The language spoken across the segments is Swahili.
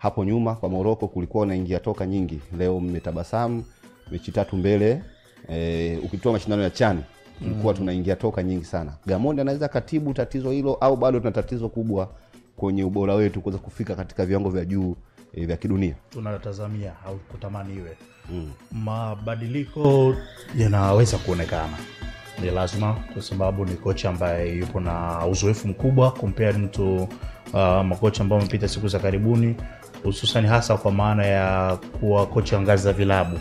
hapo nyuma kwa Morocco kulikuwa unaingia toka nyingi. Leo mmetabasamu mechi 3 mbele. Ukitoa mashindano ya CHAN tulikuwa tunaingia toka nyingi sana. Gamondi anaweza katibu tatizo hilo au bado tuna tatizo kubwa kwenye ubora wetu kuweza kufika katika viwango vya juu vya kidunia? Tunatazamia au kutamani iwe. Mabadiliko yanaweza kuonekana. Ni lazima kwa sababu ni kocha ambaye yupo na uzoefu mkubwa compared to makocha ambao wamepita siku za karibuni, hususan hasa kwa maana ya kuwa kocha ngazi za vilabu.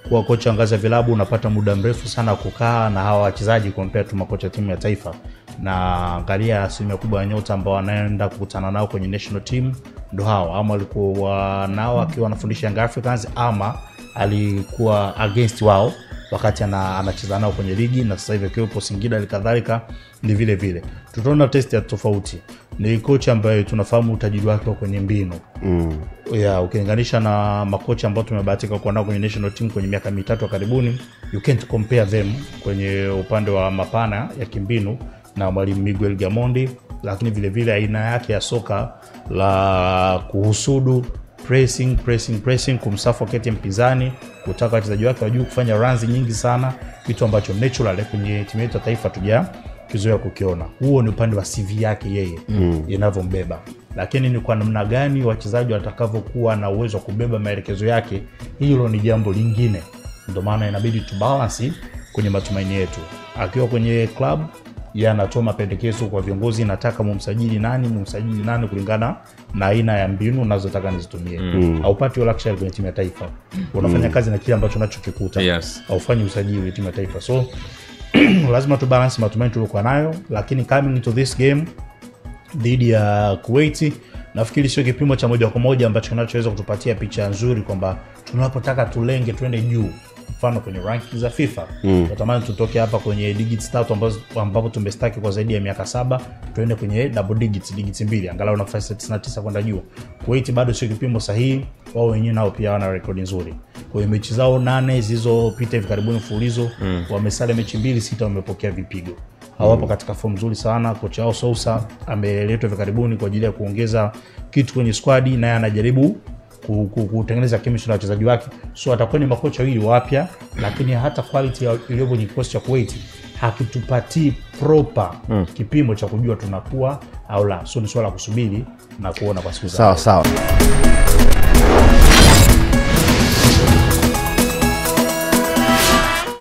Kwa kocha ngazi za vilabu unapata muda mrefu sana kukaa na hawa wachezaji compared to makocha timu ya taifa. Na angalia asilimia kubwa ya nyota ambao wanaenda kukutana nao kwenye national team ndo hao, ama alikuwa nao akiwa anafundisha Young Africans ama alikuwa against wao wakati anacheza nao kwenye ligi, na sasa hivi akiwa Singida alikadhalika ni vile vile. Tutaona test ya tofauti. Ni kocha ambaye tunafahamu utajiri wake kwenye mbinu. Ukilinganisha na makocha ambao tumebahatika kuwa nao kwenye national team kwenye miaka 3 karibuni, you can't compare them kwenye upande wa mapana ya kimbinu na mwalimu Miguel Gamondi, lakini vile vile aina yake ya soka la kuhusudu, pressing, kumsuffocate mpinzani, kutaka wachezaji wake wajue kufanya runs nyingi sana, kitu ambacho natural kwenye timu yetu ya taifa kizoea kukiona. Huo ni upande wa CV yake yeye inavyombeba. Lakini ni kwa namna gani wachezaji watakavyokuwa na uwezo wa kubeba maelekezo yake, hilo ni jambo lingine. Ndio maana inabidi tubalance kwenye matumaini yetu. Akiwa kwenye club anatoa mapendekezo kwa viongozi, nataka mumsajili nani kulingana na aina ya mbinu unazotaka nizitumie. Haupati luxury kwenye timu ya taifa. Unafanya kazi na kile ambacho unachokikuta. Haufanyi usajili timu ya taifa. So lazima tu balance matumaini tuliokuwa nayo, lakini coming into this game dhidi ya Kuwait, nafikiri sio kipimo cha moja kwa moja ambacho kinachoweza kutupatia picha nzuri kwamba tunapotaka tulenge twende juu. Mfano kwenye ranking za FIFA, natamani tutoke hapa kwenye digits 3 ambapo tumestaki kwa zaidi ya miaka 7, tuende kwenye double digits 2, angalau nafasi 99 kwenda juu. Kuwait bado sio kipimo sahihi, wao wenyewe nao pia wana rekodi nzuri. Kwa hiyo mechi zao 8 zilizopita hivi karibuni mfululizo, wamesale mechi 2, 6 wamepokea vipigo. Hawapo katika form nzuri sana. Kocha wao Sousa ameletwa hivi karibuni kwa ajili ya kuongeza kitu kwenye squad, naye anajaribu kutengeneza chemistry na wachezaji wake. So atakuwa ni makocha wawili wapya, lakini hata quality iliyopo kwenye kikosi cha Kuwait hakitupatii proper kipimo cha kujua tunakuwa au la. So ni swala kusubiri na kuona kwa siku za sawa.